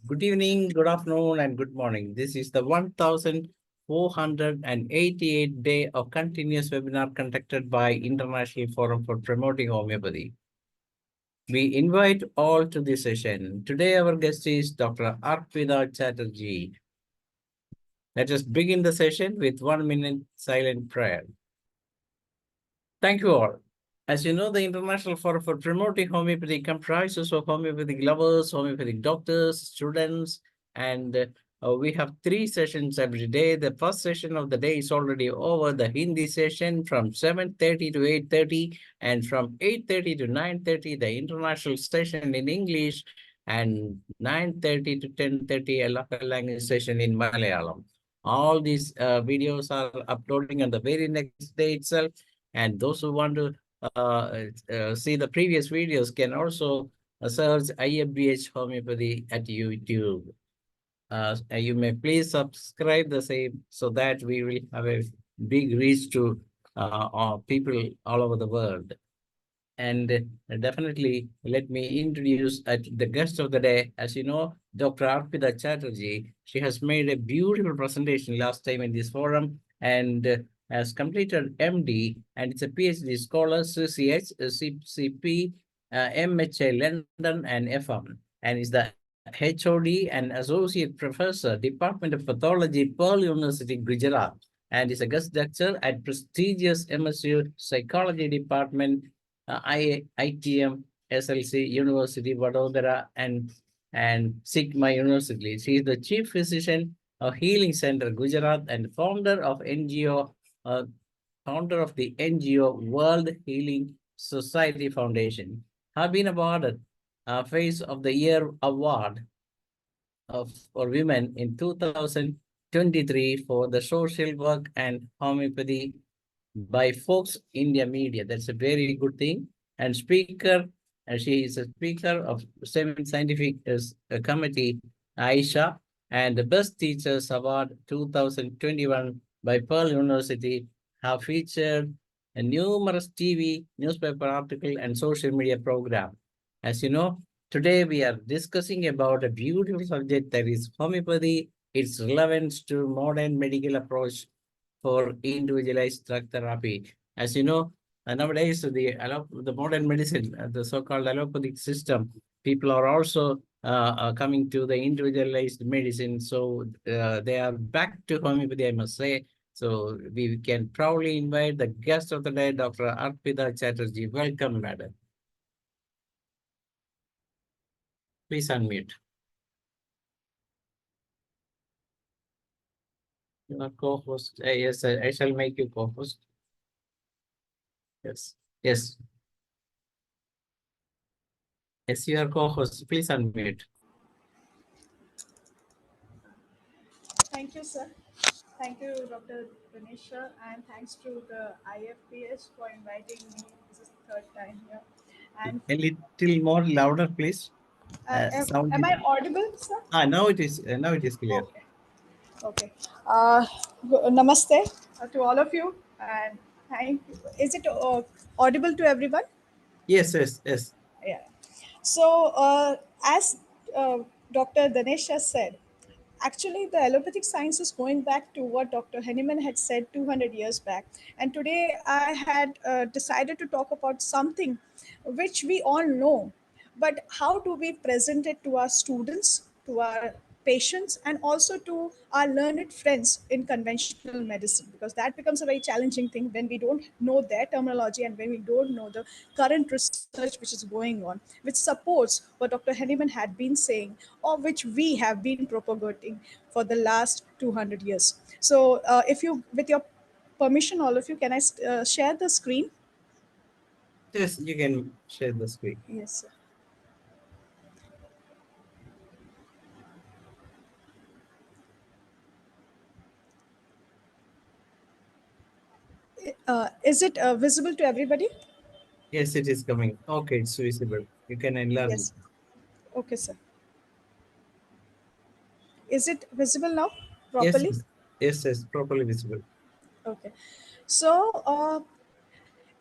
Good evening, good afternoon, and good morning. This is the 1488th day of continuous webinar conducted by International Forum for Promoting Homeopathy. We invite all to this session. Today, our guest is Dr. Arpita Chatterjee. Let us begin the session with 1 minute silent prayer. Thank you all. As you know, the International Forum for Promoting Homeopathy comprises of homeopathic lovers, homeopathic doctors, students, and we have 3 sessions every day. The first session of the day is already over, the Hindi session from 7:30 to 8:30, and from 8:30 to 9:30, the international session in English, and 9:30 to 10:30, a local language session in Malayalam. All these videos are uploading on the very next day itself, and those who want to see the previous videos can also search IFBH Homeopathy at YouTube. You may please subscribe the same so that we will have a big reach to people all over the world. And definitely, let me introduce the guest of the day. As you know, Dr. Arpita Chatterjee. She has made a beautiful presentation last time in this forum and has completed MD, and it's a PhD scholar, CCH, CCP, MHA London, and FM, and is the HOD and Associate Professor, Department of Pathology, Pearl University, Gujarat, and is a guest lecturer at prestigious MSU Psychology Department, ITM, SLC, University, Vadodara, and Sigma University. She is the Chief Physician of Healing Center, Gujarat, and founder of the NGO World Healing Society Foundation. Have been awarded Face of the Year Award for Women in 2023 for the social work and homeopathy by Fox India Media. That's a very good thing. And speaker, she is a speaker of Scientific Committee, Aisha, and the Best Teachers Award 2021 by Pearl University have featured a numerous TV, newspaper article, and social media program. As you know, today we are discussing about a beautiful subject, that is homeopathy, its relevance to modern medical approach for individualized drug therapy. As you know, nowadays the modern medicine, the so-called allopathic system, people are also coming to the individualized medicine. So they are back to homeopathy, I must say. So we can proudly invite the guest of the day, Dr. Arpita Chatterjee. Welcome, madam. Please unmute. You are co-host. Yes, I shall make you co-host. Yes. Yes. Yes, you are co-host. Please unmute. Thank you, sir. Thank you, Dr. Ganesha, and thanks to the IFPS for inviting me. This is the third time here. And A little more louder, please. Sound am is. I audible, sir? Now it is. Now it is clear. Okay. Okay. Namaste to all of you, and thank you. Is it audible to everyone? Yes, yes, yes. Yeah. So, as Dr. Ganesha said, actually, the allopathic science is going back to what Dr. Henneman had said 200 years back. And today I had decided to talk about something which we all know, but how do we present it to our students, to our patients, and also to our learned friends in conventional medicine? Because that becomes a very challenging thing when we don't know their terminology and when we don't know the current research which is going on, which supports what Dr. Henneman had been saying, or which we have been propagating for the last 200 years. So, if you, with your permission, all of you, can I share the screen? Yes, you can share the screen. Yes, sir. Is it visible to everybody? Yes, it is coming. Okay, it's visible. You can enlarge it. Yes. Okay, sir. Is it visible now Yes, properly? yes, yes, yes, properly visible. Okay. So,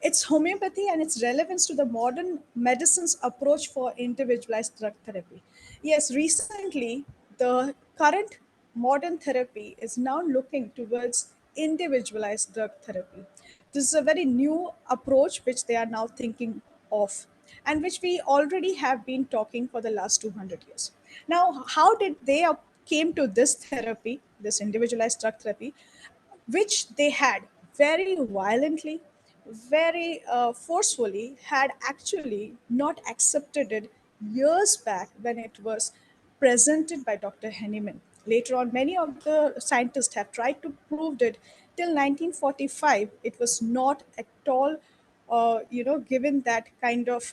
its homeopathy and its relevance to the modern medicine's approach for individualized drug therapy. Yes, recently, the current modern therapy is now looking towards individualized drug therapy. This is a very new approach which they are now thinking of, and which we already have been talking for the last 200 years. Now, how did they came to this therapy, this individualized drug therapy, which they had very violently, very forcefully, had actually not accepted it years back when it was presented by Dr. Henneman. Later on, many of the scientists have tried to prove it. Till 1945, it was not at all, given that kind of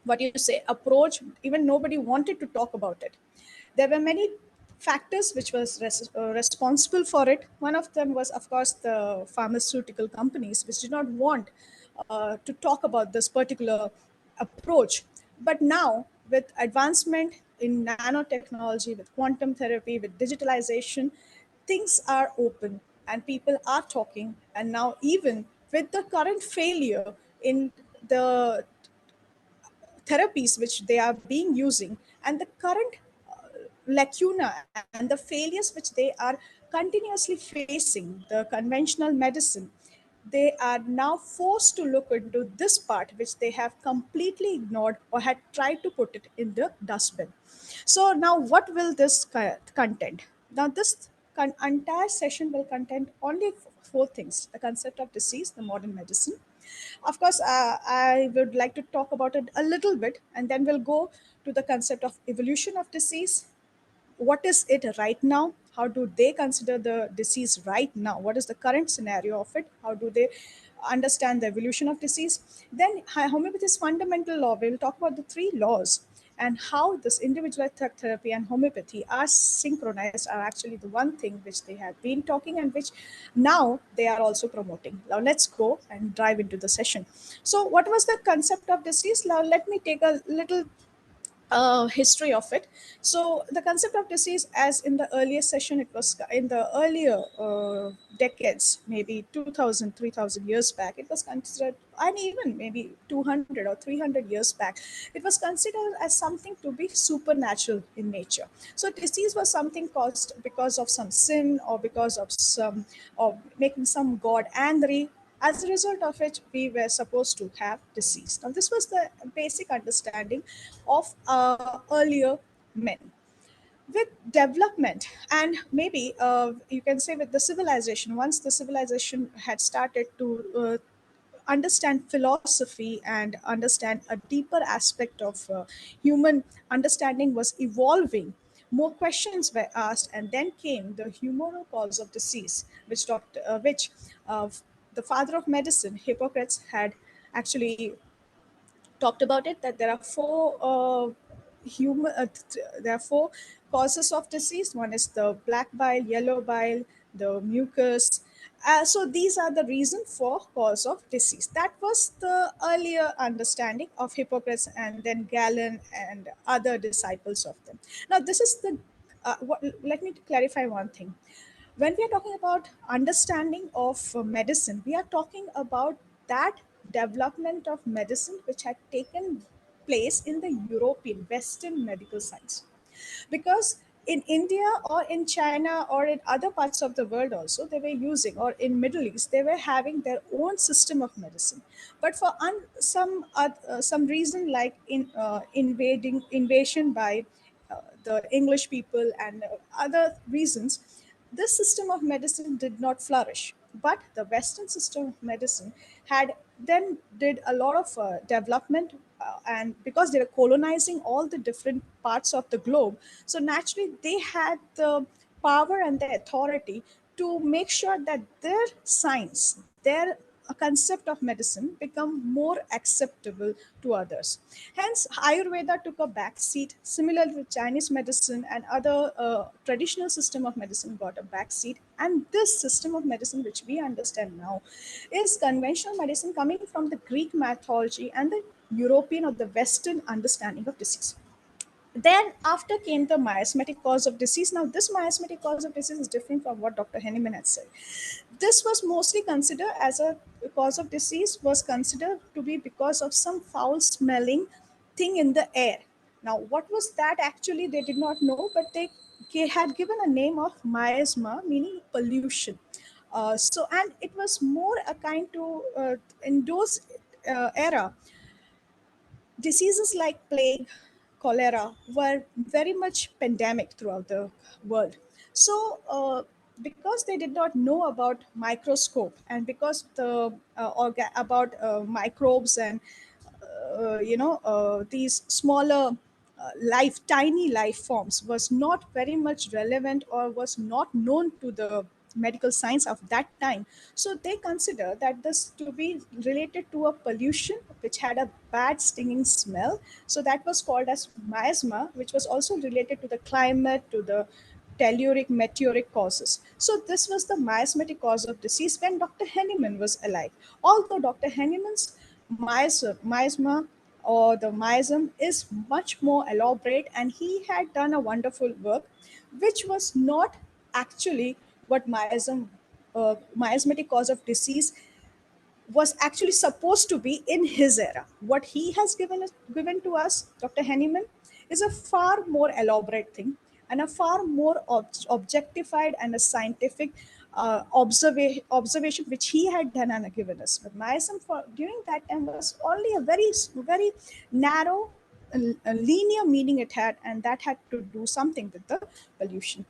what you say approach. Even nobody wanted to talk about it. There were many factors which was responsible for it. One of them was, of course, the pharmaceutical companies, which did not want to talk about this particular approach. But now, with advancement in nanotechnology, with quantum therapy, with digitalization, things are open and people are talking. And now, even with the current failure in the therapies which they are being using, and the current lacuna and the failures which they are continuously facing, the conventional medicine, they are now forced to look into this part which they have completely ignored or had tried to put it in the dustbin. So now what will this content? Now this entire session will contain only four things: the concept of disease, the modern medicine. Of course, I would like to talk about it a little bit, and then we'll go to the concept of evolution of disease. What is it right now? How do they consider the disease right now? What is the current scenario of it? How do they understand the evolution of disease? Then homeopathy's fundamental law. We'll talk about the three laws and how this individualized therapy and homeopathy are synchronized, are actually the one thing which they have been talking and which now they are also promoting. Now let's go and dive into the session. So what was the concept of disease? Now let me take a little history of it. So the concept of disease, as in the earlier session, it was in the earlier decades, maybe 2000, 3000 years back, it was considered, and even maybe 200 or 300 years back, it was considered as something to be supernatural in nature. So disease was something caused because of some sin, or because of some, or making some god angry, as a result of which we were supposed to have disease. Now, this was the basic understanding of earlier men. With development, and maybe you can say with the civilization, once the civilization had started to understand philosophy and understand a deeper aspect of human understanding was evolving, more questions were asked, and then came the humoral cause of disease, which the father of medicine, Hippocrates, had actually talked about it, that there are there are four causes of disease. One is the black bile, yellow bile, the mucus. So these are the reason for cause of disease. That was the earlier understanding of Hippocrates, and then Galen and other disciples of them. Now this is the let me clarify one thing. When we are talking about understanding of medicine, we are talking about that development of medicine which had taken place in the European Western medical science. Because in India or in China or in other parts of the world also, they were using, or in Middle East, they were having their own system of medicine. But for some reason, like invasion by the English people and other reasons, this system of medicine did not flourish. But the Western system of medicine had then did a lot of development, and because they were colonizing all the different parts of the globe, so naturally they had the power and the authority to make sure that their science, their concept of medicine become more acceptable to others. Hence, Ayurveda took a back seat. Similarly, with Chinese medicine and other traditional system of medicine got a back seat. And this system of medicine, which we understand now, is conventional medicine coming from the Greek mythology and the European or the Western understanding of disease. Then after came the miasmatic cause of disease. Now this miasmatic cause of disease is different from what Dr. Henneman had said. This was mostly considered as a cause of disease, was considered to be because of some foul smelling thing in the air. Now what was that actually, they did not know, but they had given a name of miasma, meaning pollution. So and it was more a kind to in those era, diseases like plague, cholera were very much pandemic throughout the world. So, because they did not know about microscope, and because the about microbes and these smaller tiny life forms was not very much relevant or was not known to the medical science of that time. So they consider that this to be related to a pollution which had a bad stinging smell. So that was called as miasma, which was also related to the climate, to the telluric meteoric causes. So this was the miasmatic cause of disease when Dr. Henneman was alive. Although Dr. Henneman's miasma or the miasm is much more elaborate, and he had done a wonderful work, which was not actually what miasmatic cause of disease was actually supposed to be in his era. What he has given to us, Dr. Henneman, is a far more elaborate thing and a far more objectified and a scientific observation which he had done and given us. But Myasm for during that time was only a very narrow, linear meaning it had, and that had to do something with the pollution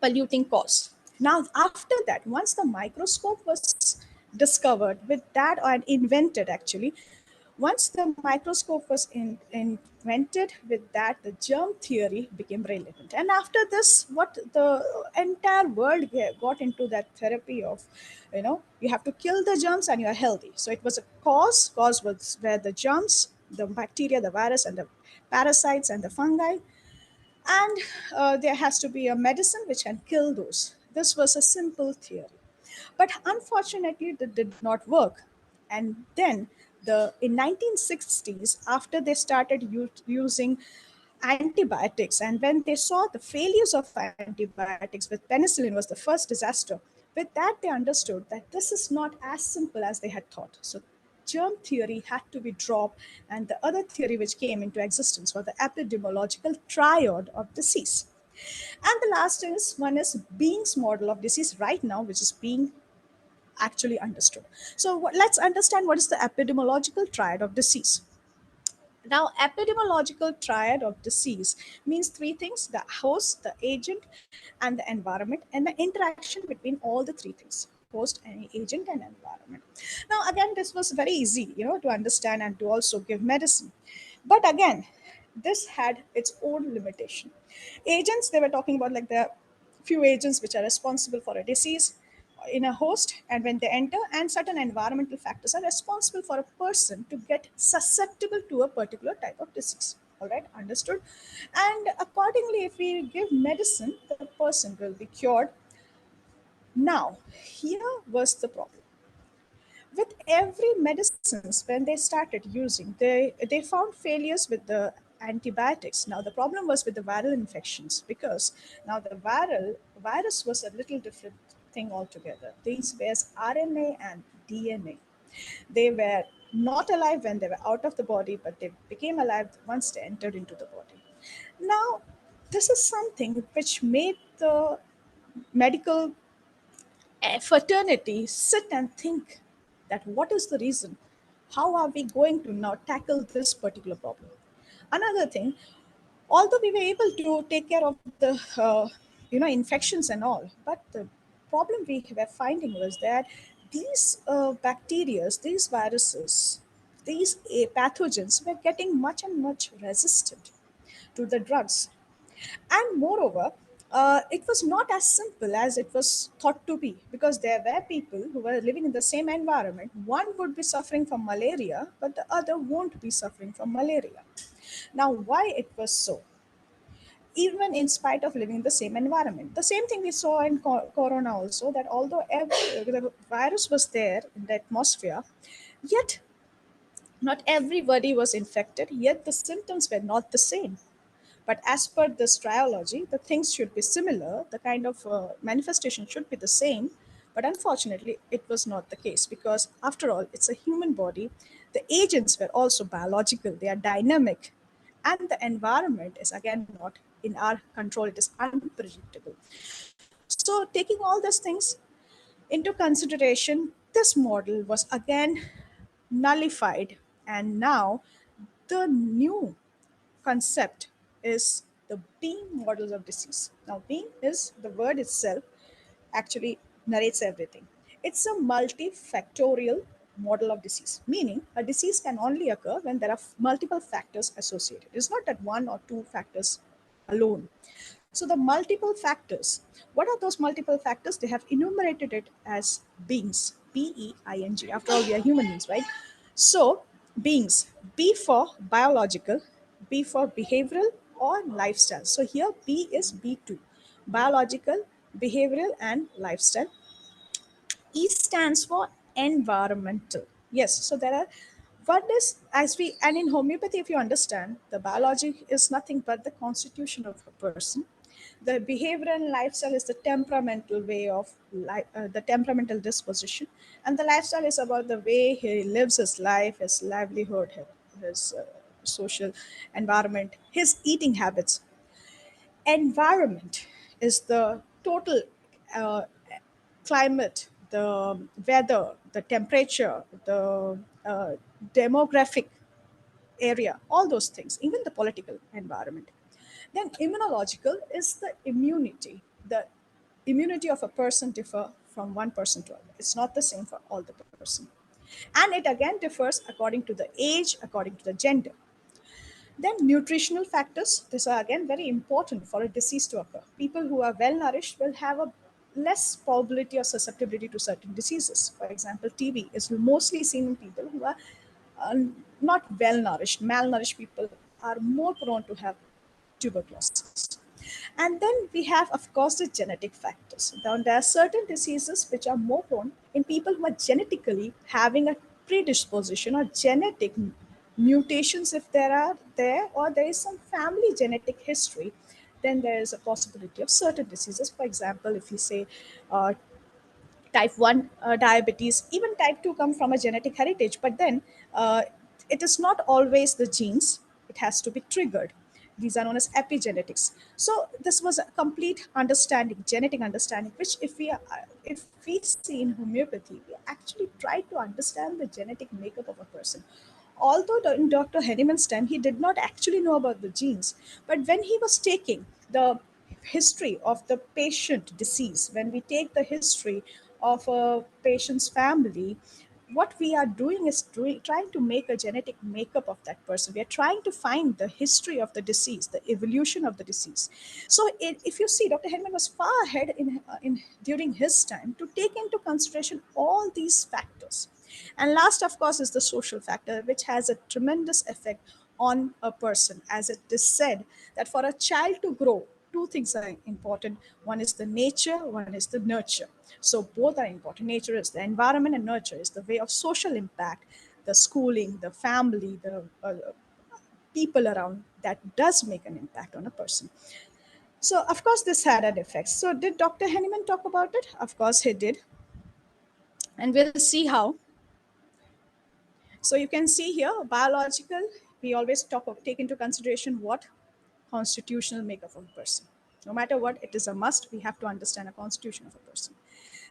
polluting cause. Now, after that, once the microscope was discovered with that and invented, actually, once the microscope was invented with that, the germ theory became relevant. And after this, what the entire world got into that therapy of, you have to kill the germs and you are healthy. So it was a cause was where the germs, the bacteria, the virus, and the parasites and the fungi, and there has to be a medicine which can kill those. This was a simple theory, but unfortunately, it did not work. And then, in 1960s, after they started using antibiotics, and when they saw the failures of antibiotics with penicillin was the first disaster, with that they understood that this is not as simple as they had thought. So germ theory had to be dropped, and the other theory which came into existence was the epidemiological triad of disease. And the last is one is Being's model of disease right now, which is being actually understood. So let's understand what is the epidemiological triad of disease. Now, epidemiological triad of disease means three things: the host, the agent, and the environment, and the interaction between all the three things: host, and agent, and environment. Now, again, this was very easy, to understand and to also give medicine. But again, this had its own limitation. Agents, they were talking about like the few agents which are responsible for a disease in a host, and when they enter, and certain environmental factors are responsible for a person to get susceptible to a particular type of disease. All right, understood. And accordingly, if we give medicine, the person will be cured. Now here was the problem with every medicines. When they started using, they found failures with the antibiotics. Now the problem was with the viral infections, because now the virus was a little different thing altogether. These were RNA and DNA. They were not alive when they were out of the body, but they became alive once they entered into the body. Now this is something which made the medical fraternity sit and think that what is the reason? How are we going to now tackle this particular problem? Another thing, although we were able to take care of the infections and all, but the problem we were finding was that these bacteria, these viruses, these pathogens were getting much and much resistant to the drugs. And moreover, it was not as simple as it was thought to be, because there were people who were living in the same environment. One would be suffering from malaria, but the other won't be suffering from malaria. Now, why it was so? Even in spite of living in the same environment. The same thing we saw in Corona also, that although the virus was there in the atmosphere, yet not everybody was infected, yet the symptoms were not the same. But as per this triology, the things should be similar, the kind of manifestation should be the same. But unfortunately, it was not the case because, after all, it's a human body. The agents were also biological, they are dynamic, and the environment is again not in our control, it is unpredictable. So, taking all these things into consideration, this model was again nullified, and now the new concept is the being models of disease. Now, being is the word itself actually narrates everything. It's a multifactorial model of disease, meaning a disease can only occur when there are multiple factors associated. It's not that one or two factors alone. So the multiple factors, what are those multiple factors? They have enumerated it as beings, BEING. After all, we are human beings, right? So beings, B for biological, B for behavioral or lifestyle. So here B is B2, biological, behavioral, and lifestyle. E stands for environmental. Yes, so there are what is as we and in homeopathy, if you understand, the biology is nothing but the constitution of a person. The behavioral and lifestyle is the temperamental way of life, the temperamental disposition, and the lifestyle is about the way he lives his life, his livelihood, his social environment, his eating habits. Environment is the total uh, climate, the weather, the temperature, the demographic area, all those things, even the political environment. Then immunological is the immunity. The immunity of a person differ from one person to other. It's not the same for all the person. And it again differs according to the age, according to the gender. Then nutritional factors, these are again very important for a disease to occur. People who are well nourished will have a less probability or susceptibility to certain diseases. For example, TB is mostly seen in people who are uh, not well nourished. Malnourished people are more prone to have tuberculosis. And then we have, of course, the genetic factors. Now, there are certain diseases which are more prone in people who are genetically having a predisposition or genetic mutations, if there are there, or there is some family genetic history. Then there is a possibility of certain diseases. For example, if you say uh, type 1 diabetes, even type 2 come from a genetic heritage, but then it is not always the genes, it has to be triggered. These are known as epigenetics. So this was a complete understanding, genetic understanding, which if we see in homeopathy, we actually try to understand the genetic makeup of a person. Although in Dr. Henneman's time, he did not actually know about the genes, but when he was taking the history of the patient disease, when we take the history of a patient's family, what we are doing is trying to make a genetic makeup of that person. We are trying to find the history of the disease, the evolution of the disease. So if you see, Dr. Henneman was far ahead in during his time to take into consideration all these factors. And last, of course, is the social factor, which has a tremendous effect on a person. As it is said, that for a child to grow, two things are important. One is the nature, one is the nurture. So both are important. Nature is the environment, and nurture is the way of social impact, the schooling, the family, the people around, that does make an impact on a person. So, of course, this had an effect. So, did Dr. Henneman talk about it? Of course, he did. And we'll see how. So you can see here, biological, we always take into consideration what? Constitutional makeup of a person. No matter what, it is a must. We have to understand a constitution of a person.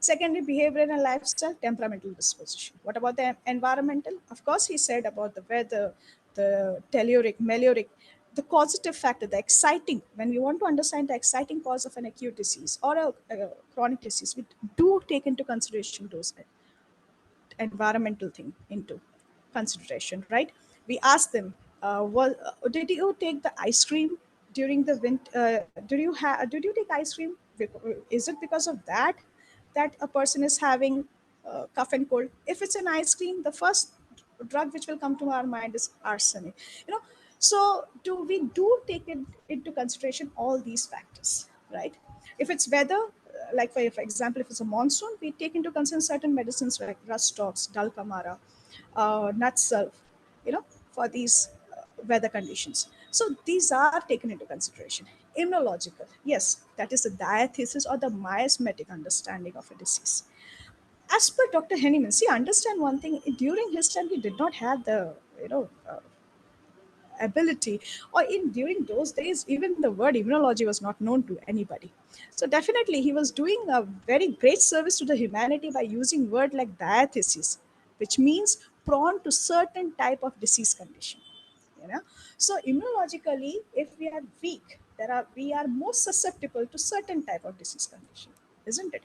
Secondly, behavioral and lifestyle, temperamental disposition. What about the environmental? Of course, he said about the weather, the telluric, meluric, the causative factor, the exciting. When we want to understand the exciting cause of an acute disease or a chronic disease, we do take into consideration those environmental thing into consideration, right? We ask them, did you take the ice cream during the winter? Did you take ice cream? Is it because of that a person is having cough and cold? If it's an ice cream, the first drug which will come to our mind is arsenic. You know, so do take it into consideration all these factors, right? If it's weather, like for example, if it's a monsoon, we take into concern certain medicines like rustox, dulcamara, nut sulf, you know, for these weather conditions. So these are taken into consideration. Immunological, yes, that is the diathesis or the miasmatic understanding of a disease. As per Dr. Henneman, see, understand one thing. During his time, he did not have the ability, or in during those days, even the word immunology was not known to anybody. So definitely, he was doing a very great service to the humanity by using word like diathesis, which means prone to certain type of disease condition. You know, so immunologically, if we are weak, we are more susceptible to certain type of disease condition, isn't it?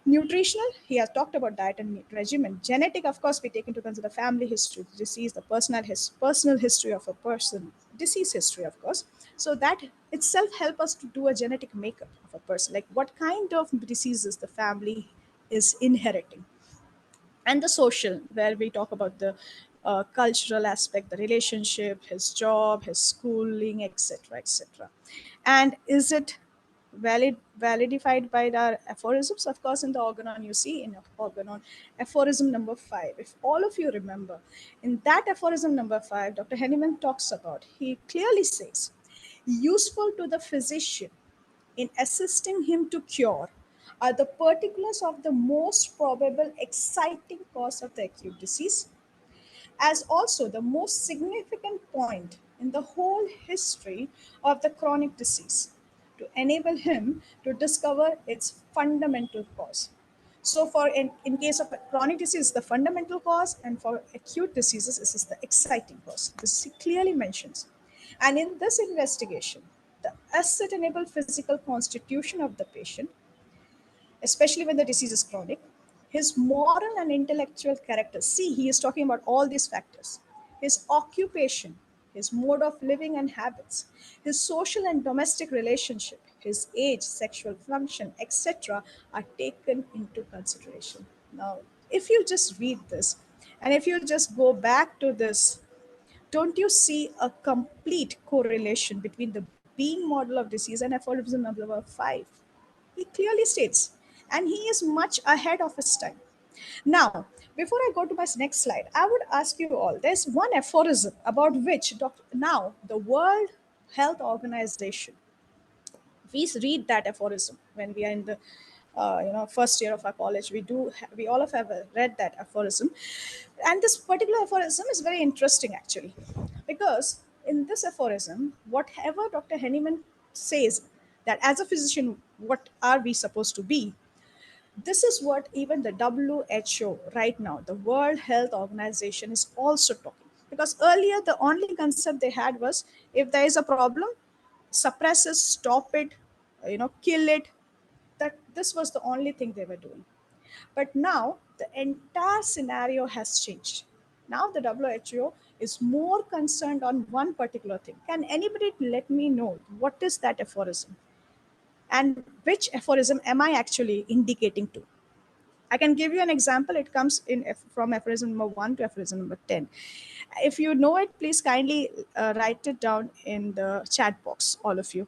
Nutritional, he has talked about diet and regimen. Genetic, of course, we take into consider family history, disease, the personal history of a person, disease history, of course. So that itself help us to do a genetic makeup of a person, like what kind of diseases the family is inheriting. And the social, where we talk about the cultural aspect, the relationship, his job, his schooling, etc., etc. And is it validified by the aphorisms? Of course, in the organon, you see in organon, aphorism number 5. If all of you remember, in that aphorism number 5, Dr. Henneman talks about. He clearly says, useful to the physician in assisting him to cure are the particulars of the most probable exciting cause of the acute disease, as also the most significant point in the whole history of the chronic disease, to enable him to discover its fundamental cause. So, for in case of a chronic disease, the fundamental cause, and for acute diseases, this is the exciting cause. This he clearly mentions. And in this investigation, the ascertainable physical constitution of the patient, especially when the disease is chronic, his moral and intellectual character. See, he is talking about all these factors. His occupation, his mode of living and habits, his social and domestic relationship, his age, sexual function, etc., are taken into consideration. Now, if you just read this, and if you just go back to this, don't you see a complete correlation between the being model of disease and aphorism number 5? He clearly states, and he is much ahead of his time. Now, before I go to my next slide, I would ask you all, there's one aphorism about which now the World Health Organization, we read that aphorism when we are in the first year of our college. We all have read that aphorism, and this particular aphorism is very interesting actually, because in this aphorism, whatever Dr. Henneman says, that as a physician, what are we supposed to be, this is what even the WHO right now, the World Health Organization, is also talking. Because earlier, the only concept they had was, if there is a problem, suppress it, stop it, kill it. That this was the only thing they were doing. But now the entire scenario has changed. Now the WHO is more concerned on one particular thing. Can anybody let me know what is that aphorism? And which aphorism am I actually indicating to? I can give you an example. It comes from aphorism number 1 to aphorism number 10. If you know it, please kindly write it down in the chat box, all of you,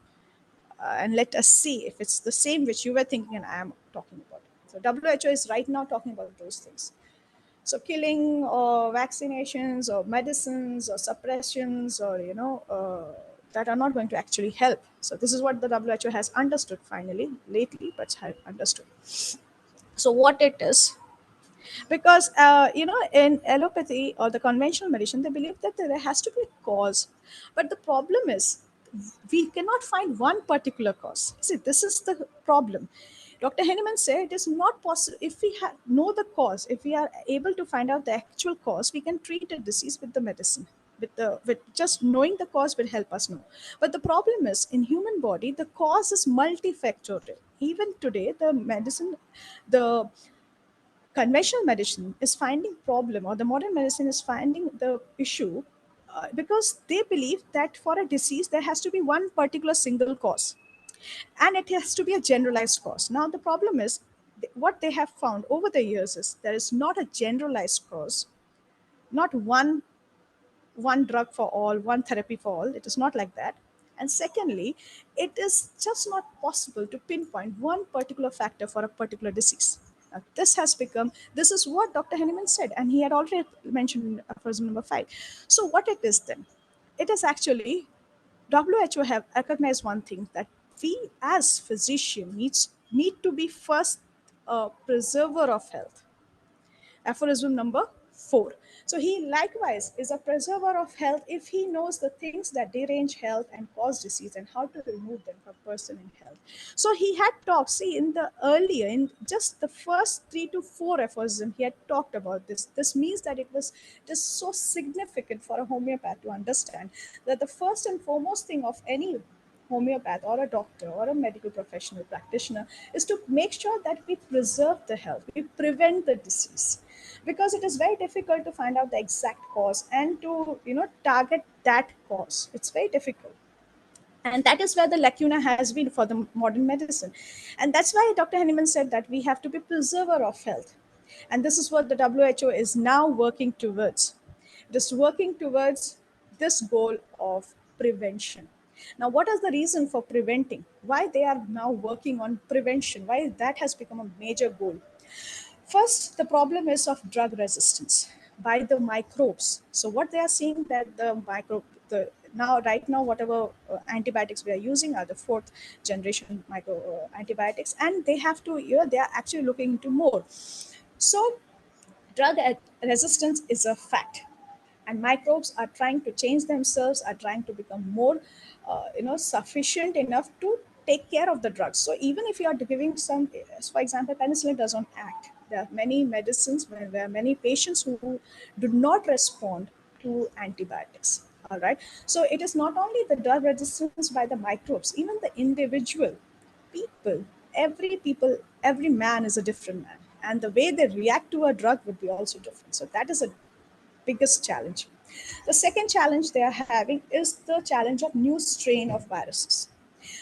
and let us see if it's the same which you were thinking and I am talking about. So WHO is right now talking about those things. So killing or vaccinations or medicines or suppressions, or that are not going to actually help. So this is what the WHO has understood finally, lately, but has understood. So what it is, because in allopathy or the conventional medicine, they believe that there has to be a cause, but the problem is we cannot find one particular cause. See, this is the problem. Dr. Henneman said it is not possible. If we know the cause, if we are able to find out the actual cause, we can treat a disease with the medicine. With just knowing the cause will help us know. But the problem is, in human body, the cause is multifactorial. Even today, the conventional medicine is finding problem, or the modern medicine is finding the issue, because they believe that for a disease there has to be one particular single cause, and it has to be a generalized cause. Now the problem is, what they have found over the years is there is not a generalized cause, not one drug for all, one therapy for all. It is not like that. And secondly, it is just not possible to pinpoint one particular factor for a particular disease. Now, this is what Dr. Henneman said, and he had already mentioned in aphorism number 5. So, what it is then? It is actually WHO have recognized one thing, that we as physician need to be first a preserver of health. Aphorism number 4. So he likewise is a preserver of health if he knows the things that derange health and cause disease and how to remove them from person in health. So he had talked, see, in the earlier, in just the first 3 to 4 aphorism, he had talked about this. This means that it was just so significant for a homeopath to understand that the first and foremost thing of any homeopath or a doctor or a medical professional practitioner is to make sure that we preserve the health, we prevent the disease, because it is very difficult to find out the exact cause and to target that cause. It's very difficult, and that is where the lacuna has been for the modern medicine. And that's why Dr. Henneman said that we have to be preserver of health, and this is what the WHO is now working towards. It is working towards this goal of prevention. Now, what is the reason for preventing? Why they are now working on prevention? Why that has become a major goal? First, the problem is of drug resistance by the microbes. So what they are seeing, that the now right now whatever antibiotics we are using are the fourth generation micro antibiotics, and they have to they are actually looking into more. So resistance is a fact, and microbes are trying to change themselves, are trying to become more sufficient enough to take care of the drugs. So even if you are giving some, for example, penicillin doesn't act, there are many medicines where there are many patients who do not respond to antibiotics. All right, so it is not only the drug resistance by the microbes, even the individual people, every man is a different man, and the way they react to a drug would be also different. So that is a biggest challenge. The second challenge they are having is the challenge of new strain of viruses.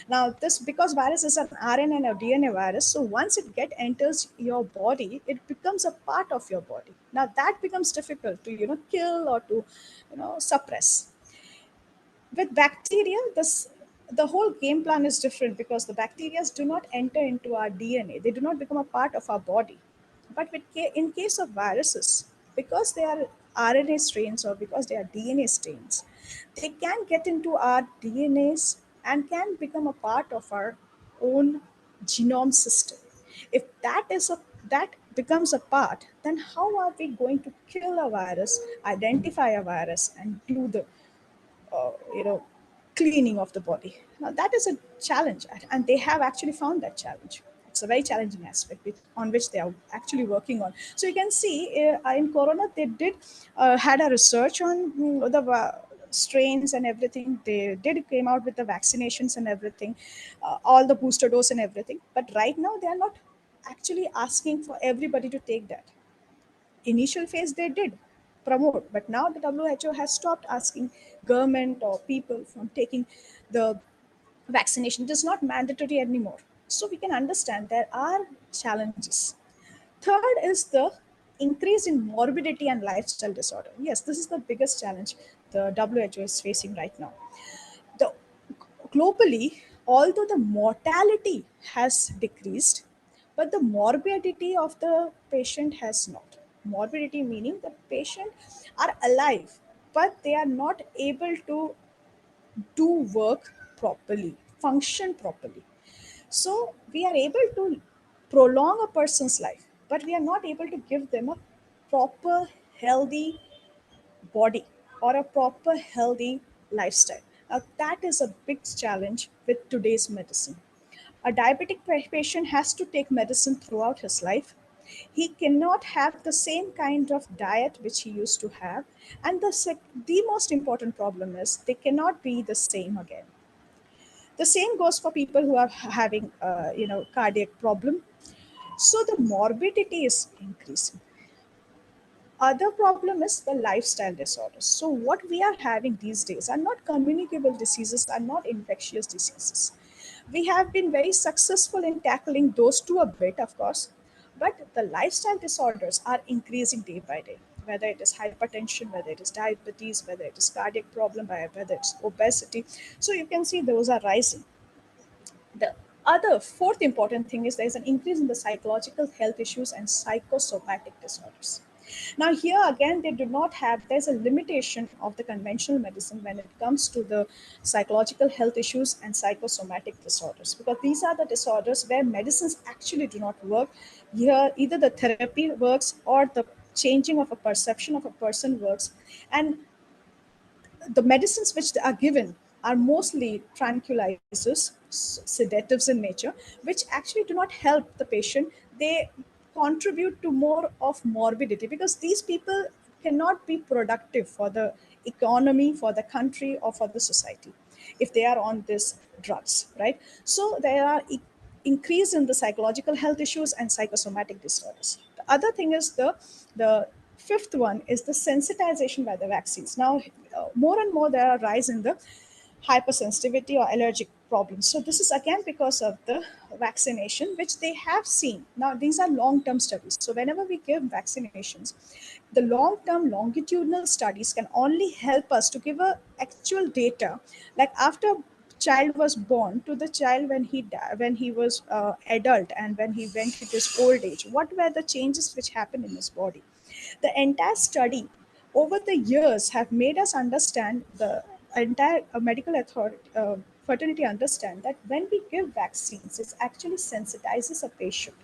Now, this, because virus is an RNA and a DNA virus, so once it get enters your body, it becomes a part of your body. Now that becomes difficult to kill or to suppress. With bacteria, this the whole game plan is different, because the bacteria do not enter into our DNA, they do not become a part of our body. But in case of viruses, because they are RNA strains or because they are DNA strains, they can get into our DNAs and can become a part of our own genome system. If that becomes a part, then how are we going to kill a virus, identify a virus, and do the uh, you know cleaning of the body? Now that is a challenge, and they have actually found that challenge. It's a very challenging aspect on which they are actually working on. So you can see in corona they did had a research on the strains and everything. They did came out with the vaccinations and everything, all the booster dose and everything, but right now they are not actually asking for everybody to take that. Initial phase they did promote, but now the WHO has stopped asking government or people from taking the vaccination. It is not mandatory anymore, so we can understand there are challenges. Third is the increase in morbidity and lifestyle disorder. Yes, this is the biggest challenge the WHO is facing right now. The globally, although the mortality has decreased, but the morbidity of the patient has not. Morbidity meaning the patient are alive, but they are not able to do work properly, function properly. So we are able to prolong a person's life, but we are not able to give them a proper, healthy body or a proper healthy lifestyle. Now, that is a big challenge with today's medicine. A diabetic patient has to take medicine throughout his life. He cannot have the same kind of diet which he used to have. And the most important problem is they cannot be the same again. The same goes for people who are having, cardiac problem. So the morbidity is increasing. Other problem is the lifestyle disorders. So what we are having these days are not communicable diseases, are not infectious diseases. We have been very successful in tackling those two a bit, of course, but the lifestyle disorders are increasing day by day, whether it is hypertension, whether it is diabetes, whether it is cardiac problem, whether it's obesity. So you can see those are rising. The other fourth important thing is there is an increase in the psychological health issues and psychosomatic disorders. Now, here again, they do not have, there's a limitation of the conventional medicine when it comes to the psychological health issues and psychosomatic disorders, because these are the disorders where medicines actually do not work. Here, either the therapy works or the changing of a perception of a person works. And the medicines which are given are mostly tranquilizers, sedatives in nature, which actually do not help the patient. They contribute to more of morbidity, because these people cannot be productive for the economy, for the country, or for the society if they are on these drugs, right? So there are increase in the psychological health issues and psychosomatic disorders. The other thing is the fifth one is the sensitization by the vaccines. Now, more and more there are rise in the hypersensitivity or allergic problems. So this is again because of the vaccination, which they have seen. Now these are long-term studies. So whenever we give vaccinations, the long-term longitudinal studies can only help us to give a actual data, like after child was born to the child when when he was adult and when he went to his old age, what were the changes which happened in his body. The entire study over the years have made us understand, the entire medical authority, fraternity understand, that when we give vaccines, it actually sensitizes a patient.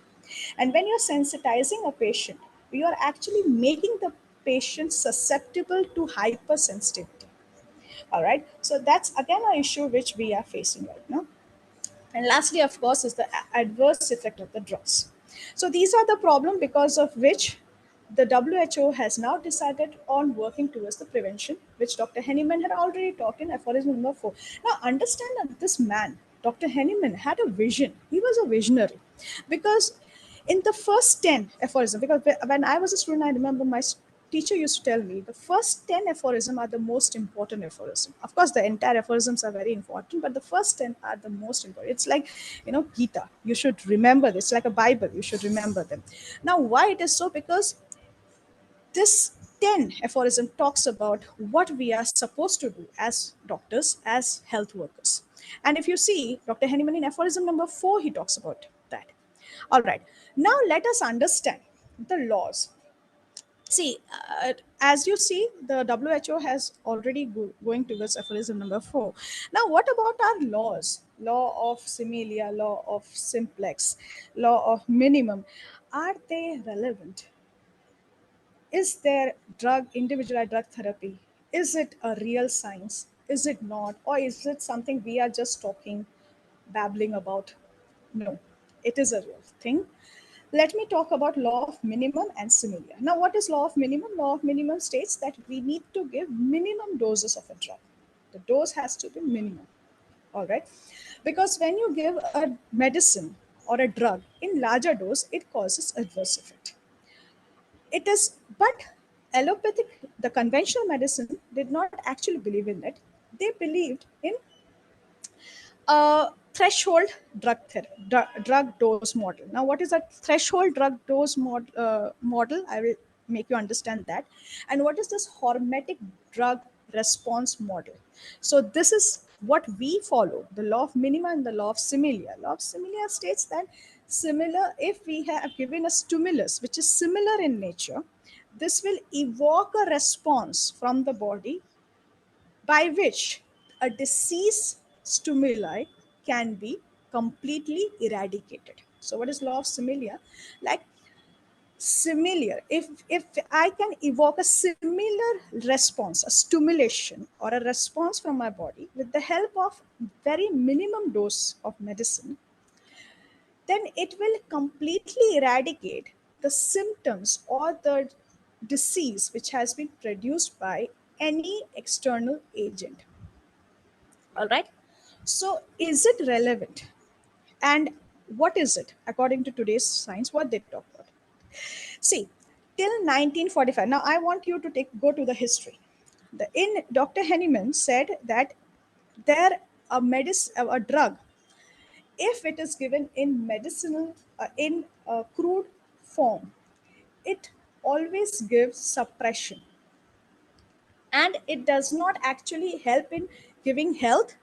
And when you're sensitizing a patient, you are actually making the patient susceptible to hypersensitivity. All right. So that's again an issue which we are facing right now. And lastly, of course, is the adverse effect of the drugs. So these are the problem because of which the WHO has now decided on working towards the prevention, which Dr. Henneman had already talked in aphorism number 4. Now, understand that this man, Dr. Henneman, had a vision. He was a visionary, because in the first 10 aphorisms, because when I was a student, I remember my teacher used to tell me the first 10 aphorisms are the most important aphorism. Of course, the entire aphorisms are very important, but the first 10 are the most important. It's like, Gita. You should remember this, like a Bible. You should remember them. Now, why it is so? Because this 10 aphorism talks about what we are supposed to do as doctors, as health workers. And if you see, Dr. Henneman in aphorism number 4, he talks about that. All right. Now let us understand the laws. See, as you see, the WHO has already going towards aphorism number 4. Now, what about our laws? Law of similia, law of simplex, law of minimum. Are they relevant? Is there individualized drug therapy? Is it a real science? Is it not? Or is it something we are just talking, babbling about? No, it is a real thing. Let me talk about law of minimum and similar. Now, what is law of minimum? Law of minimum states that we need to give minimum doses of a drug. The dose has to be minimum. All right. Because when you give a medicine or a drug in larger dose, it causes adverse effect. It is, but allopathic, the conventional medicine did not actually believe in it. They believed in a threshold drug dose model. Now, what is a threshold drug dose model? I will make you understand that. And what is this hormetic drug response model? So this is what we follow: the law of minima and the law of similia. Law of similia states that similar, if we have given a stimulus which is similar in nature, this will evoke a response from the body by which a disease stimuli can be completely eradicated. So, what is law of similia? Like similar, if I can evoke a similar response, a stimulation or a response from my body with the help of very minimum dose of medicine, then it will completely eradicate the symptoms or the disease which has been produced by any external agent. All right. So, is it relevant? And what is it according to today's science? What they talk about? See, till 1945. Now, I want you to go to the history. In Dr. Henneman said that there a drug, if it is given in medicinal in crude form, it always gives suppression, and it does not actually help in giving health,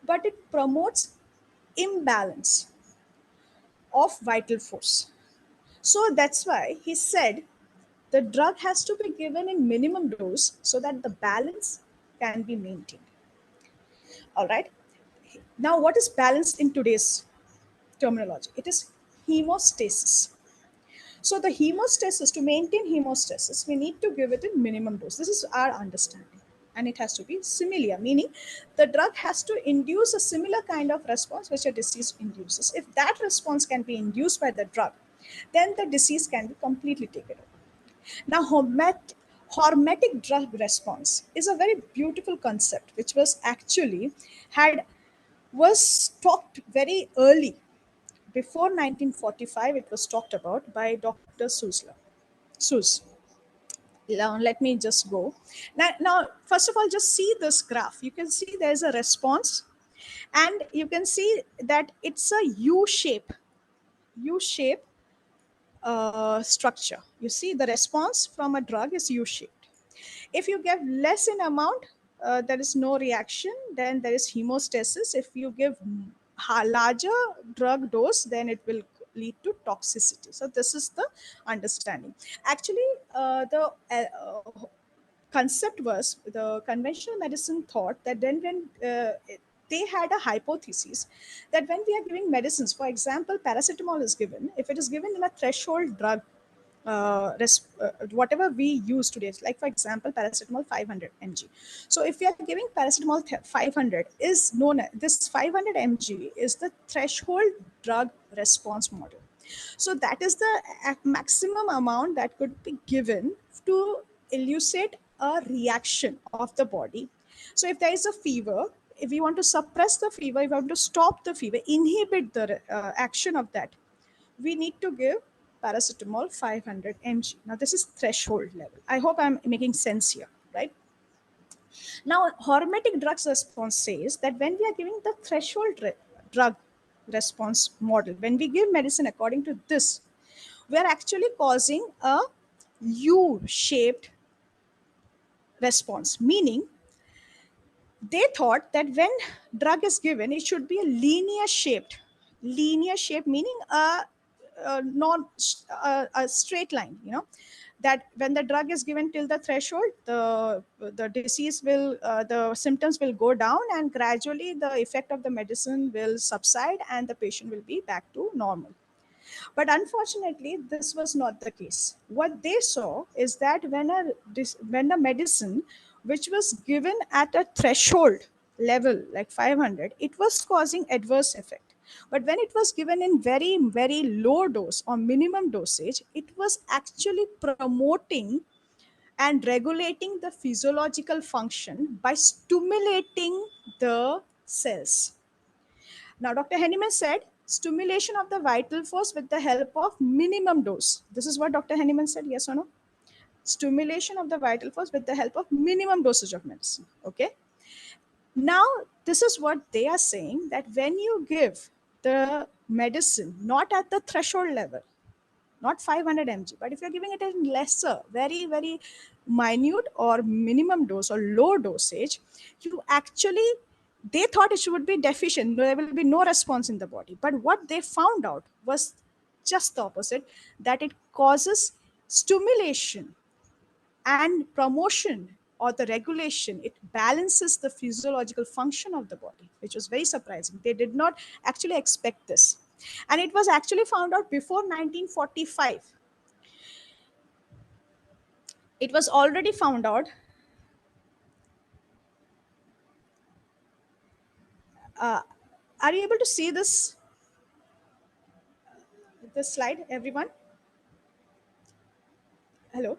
but it promotes imbalance of vital force. So that's why he said the drug has to be given in minimum dose so that the balance can be maintained. All right. Now, what is balance in today's terminology? It is hemostasis. So the hemostasis, to maintain hemostasis, we need to give it in minimum dose. This is our understanding. And it has to be similar, meaning the drug has to induce a similar kind of response which a disease induces. If that response can be induced by the drug, then the disease can be completely taken over. Now, hormetic drug response is a very beautiful concept, which was actually had was talked very early. Before 1945, it was talked about by Dr. Seuss. Now, let me just go. Now, first of all, just see this graph. You can see there's a response, and you can see that it's a U shape structure. You see, the response from a drug is U-shaped. If you give less in amount, there is no reaction, then there is hemostasis. If you give larger drug dose, then it will lead to toxicity. So this is the understanding. Actually, the concept was, the conventional medicine thought that then when they had a hypothesis that when we are giving medicines, for example, paracetamol is given, if it is given in a threshold drug, whatever we use today, like for example, paracetamol 500 mg. So if we are giving paracetamol 500, is known as this 500 mg is the threshold drug response model. So that is the maximum amount that could be given to elucidate a reaction of the body. So if there is a fever, if we want to suppress the fever, if we want to stop the fever, inhibit the action of that, we need to give paracetamol 500 mg. Now this is threshold level. I hope I'm making sense here, right? Now, hormetic drugs response says that when we are giving the threshold drug response model, when we give medicine according to this, we are actually causing a U-shaped response, meaning they thought that when drug is given, it should be a linear shape, meaning a straight line, that when the drug is given till the threshold, the disease will the symptoms will go down, and gradually the effect of the medicine will subside and the patient will be back to normal. But unfortunately, this was not the case. What they saw is that when a medicine which was given at a threshold level like 500, it was causing adverse effect. But when it was given in very, very low dose or minimum dosage, it was actually promoting and regulating the physiological function by stimulating the cells. Now, Dr. Henneman said stimulation of the vital force with the help of minimum dose. This is what Dr. Henneman said, yes or no? Stimulation of the vital force with the help of minimum dosage of medicine. Okay. Now, this is what they are saying, that when you give the medicine not at the threshold level, not 500 mg, but if you're giving it in lesser, very, very minute or minimum dose or low dosage, you actually, they thought it would be deficient, there will be no response in the body. But what they found out was just the opposite, that it causes stimulation and promotion or the regulation. It balances the physiological function of the body, which was very surprising. They did not actually expect this, and it was actually found out before 1945. It was already found out. Are you able to see this slide, everyone? Hello,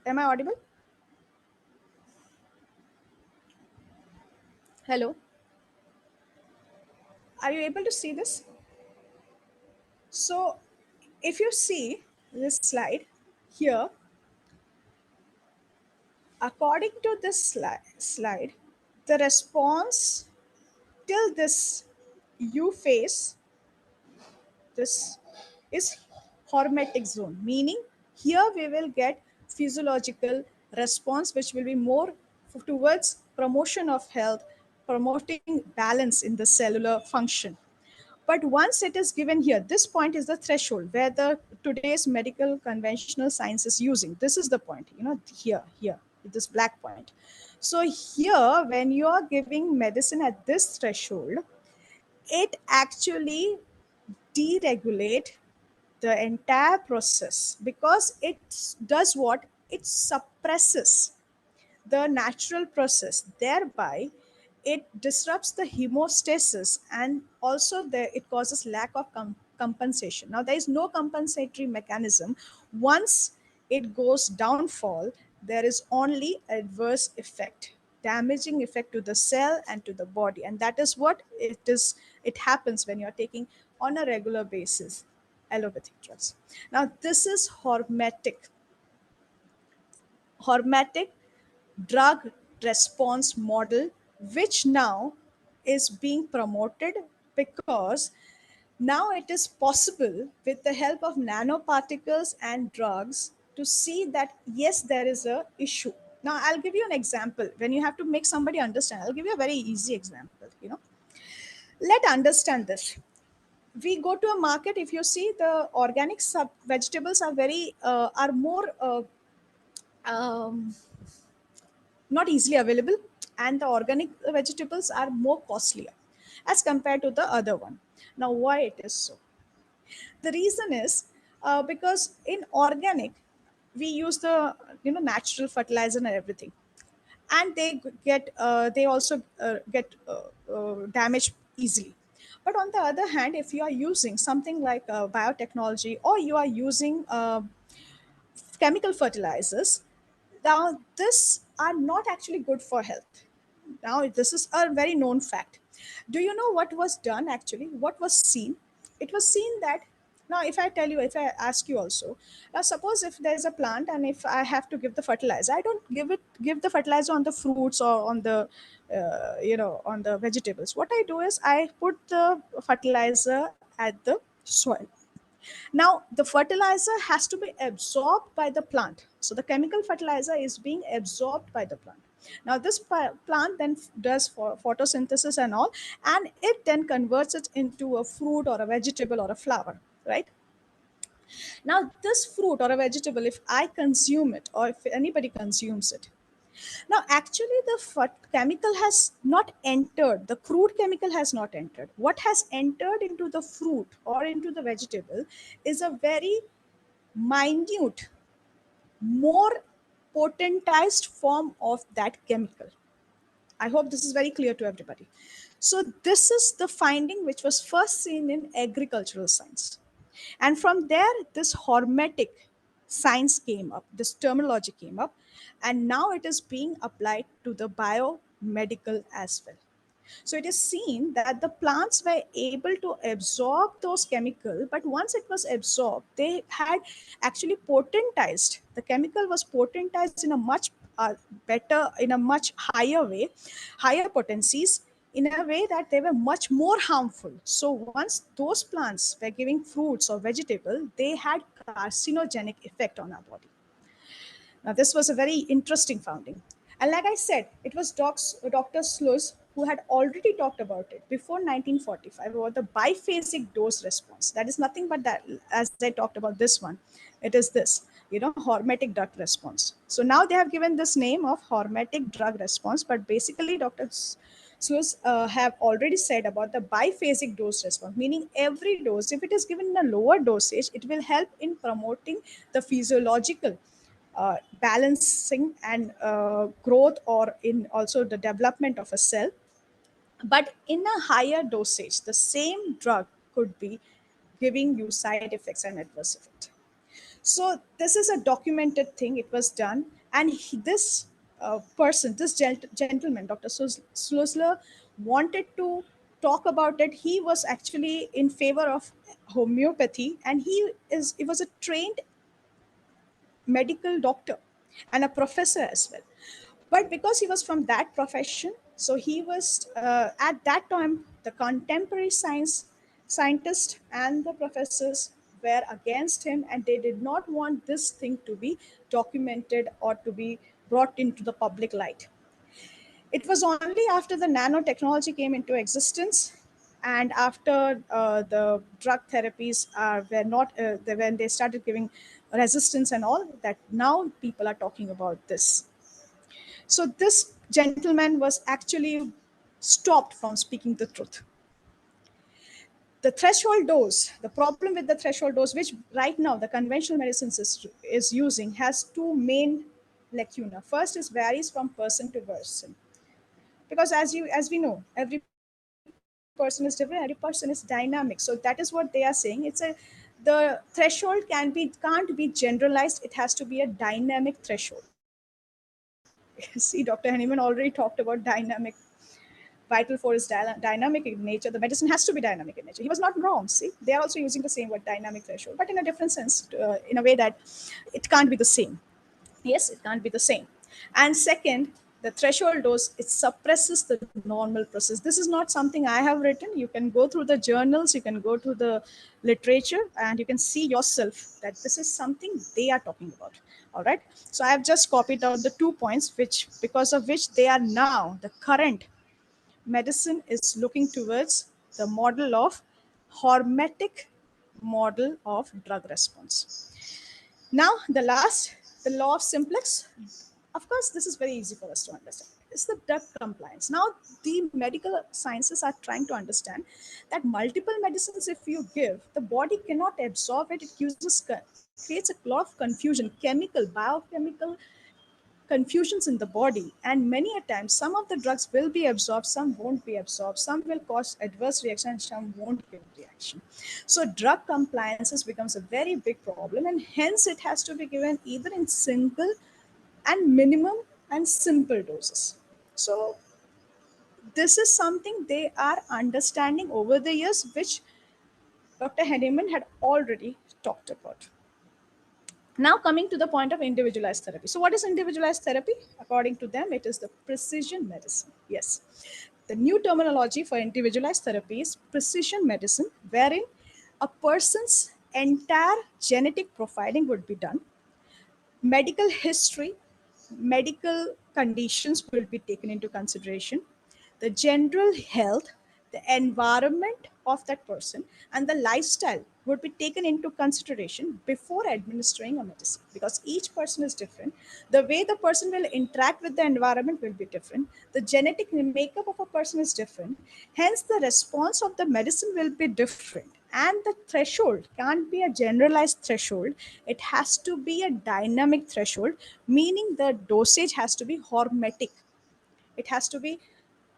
am I audible? Hello, are you able to see this? So if you see this slide here, according to this slide, the response till this U phase, this is hormetic zone, meaning here we will get physiological response which will be more towards promotion of health, promoting balance in the cellular function. But once it is given here, this point is the threshold where the today's medical conventional science is using. This is the point, here, this black point. So here, when you are giving medicine at this threshold, it actually deregulate the entire process, because it does what? It suppresses the natural process, thereby it disrupts the hemostasis, and also it causes lack of compensation. Now there is no compensatory mechanism. Once it goes downfall, there is only adverse effect, damaging effect to the cell and to the body, and that is what it happens when you're taking on a regular basis allopathic drugs. Now this is hormetic drug response model, which now is being promoted, because now it is possible with the help of nanoparticles and drugs to see that yes, there is a issue. Now I'll give you an example. When you have to make somebody understand, I'll give you a very easy example. Let understand this. We go to a market. If you see, the organic sub vegetables are very are more um, not easily available, and the organic vegetables are more costlier as compared to the other one. Now why it is so? The reason is because in organic we use the natural fertilizer and everything, and they also get damaged easily. But on the other hand, if you are using something like biotechnology, or you are using chemical fertilizers, now this are not actually good for health. Now this is a very known fact. Do you know what was done actually? What was seen? It was seen that, now if I tell you, if I ask you also, now suppose if there is a plant and if I have to give the fertilizer, I don't give the fertilizer on the fruits or on the on the vegetables. What I do is I put the fertilizer at the soil. Now, the fertilizer has to be absorbed by the plant. So, the chemical fertilizer is being absorbed by the plant. Now, this plant then does for photosynthesis and all, and it then converts it into a fruit or a vegetable or a flower, right? Now, this fruit or a vegetable, if I consume it or if anybody consumes it, now, actually, the chemical has not entered, the crude chemical has not entered. What has entered into the fruit or into the vegetable is a very minute, more potentized form of that chemical. I hope this is very clear to everybody. So, this is the finding which was first seen in agricultural science. And from there, this hormetic science came up, this terminology came up, and now it is being applied to the biomedical as well. So it is seen that the plants were able to absorb those chemicals, but once it was absorbed, they had actually potentized. The chemical was potentized in a much better, in a much higher way, higher potencies, in a way that they were much more harmful. So once those plants were giving fruits or vegetable, they had carcinogenic effect on our body. Now, this was a very interesting finding. And like I said, it was Dr. Sluis who had already talked about it before 1945 about the biphasic dose response. That is nothing but that, as I talked about this one, it is this, hormetic drug response. So now they have given this name of hormetic drug response, but basically Dr. Sluis have already said about the biphasic dose response, meaning every dose, if it is given in a lower dosage, it will help in promoting the physiological balancing and growth, or in also the development of a cell. But in a higher dosage, the same drug could be giving you side effects and adverse effect. So this is a documented thing. It was done, and this person, this gentleman, Dr. Slusler, wanted to talk about it. He was actually in favor of homeopathy, and he was a trained medical doctor and a professor as well. But because he was from that profession, so he was at that time the contemporary scientists and the professors were against him, and they did not want this thing to be documented or to be brought into the public light. It was only after the nanotechnology came into existence and after the drug therapies were not when they started giving resistance and all that, now people are talking about this. So this gentleman was actually stopped from speaking the truth. The threshold dose, the problem with the threshold dose, which right now the conventional medicines is using, has two main lacuna. First is varies from person to person, because as we know, every person is different, every person is dynamic. So that is what they are saying. The threshold can't be generalized. It has to be a dynamic threshold. See, Dr. Henneman already talked about dynamic. Vital force is dynamic in nature. The medicine has to be dynamic in nature. He was not wrong. See, they are also using the same word, dynamic threshold, but in a different sense, in a way that it can't be the same. Yes, it can't be the same. And second, the threshold dose, it suppresses the normal process. This is not something I have written. You can go through the journals, you can go to the literature, and you can see yourself that this is something they are talking about. All right. So I have just copied out the 2 points, which because of which they are now the current medicine is looking towards the model of hormetic model of drug response. Now, the law of simplex. Of course, this is very easy for us to understand. It's the drug compliance. Now, the medical sciences are trying to understand that multiple medicines, if you give, the body cannot absorb it. It creates a lot of confusion, chemical, biochemical confusions in the body, and many a times some of the drugs will be absorbed, some won't be absorbed, some will cause adverse reaction and some won't give reaction. So drug compliances becomes a very big problem, and hence it has to be given either in single and minimum and simple doses. So this is something they are understanding over the years, which Dr. Henneman had already talked about. Now, coming to the point of individualized therapy. So, what is individualized therapy? According to them, it is the precision medicine. Yes. The new terminology for individualized therapy is precision medicine, wherein a person's entire genetic profiling would be done, medical history, medical conditions will be taken into consideration, the general health, the environment of that person, and the lifestyle would be taken into consideration before administering a medicine, because each person is different. The way the person will interact with the environment will be different. The genetic makeup of a person is different. Hence, the response of the medicine will be different. And the threshold can't be a generalized threshold, it has to be a dynamic threshold, meaning the dosage has to be hormetic. It has to be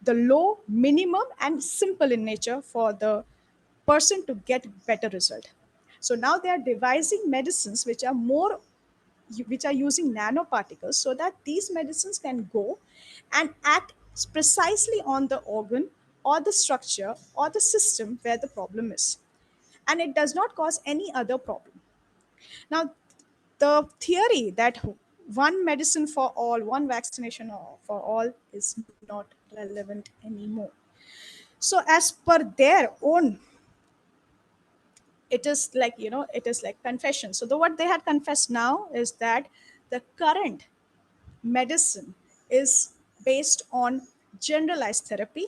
the low, minimum, and simple in nature for the person to get better result. So now they are devising medicines which are using nanoparticles, so that these medicines can go and act precisely on the organ or the structure or the system where the problem is, and it does not cause any other problem. Now, the theory that one medicine for all, one vaccination for all is not relevant anymore. So, as per their own, it is like, it is like confession. So, what they had confessed now is that the current medicine is based on generalized therapy,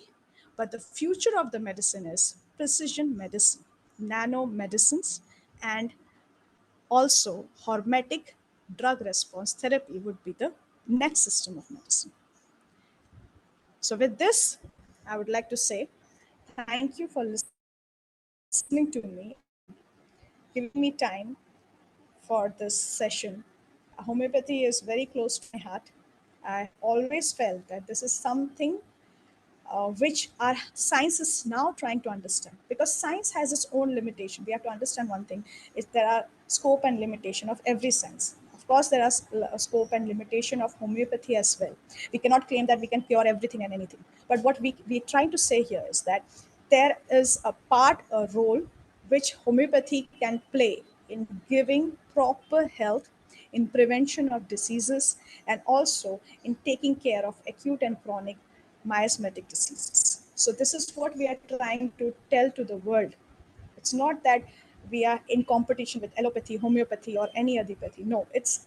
but the future of the medicine is precision medicine, nano medicines, and also, hormetic drug response therapy would be the next system of medicine. So, with this, I would like to say thank you for listening to me and giving me time for this session. Homeopathy is very close to my heart. I always felt that this is something which our science is now trying to understand, because science has its own limitation. We have to understand one thing is there are scope and limitation of every science. Of course, there are scope and limitation of homeopathy as well. We cannot claim that we can cure everything and anything, but what we're trying to say here is that there is a role which homeopathy can play in giving proper health, in prevention of diseases, and also in taking care of acute and chronic miasmatic diseases. So this is what we are trying to tell to the world. It's not that we are in competition with allopathy, homeopathy, or any allopathy. No, it's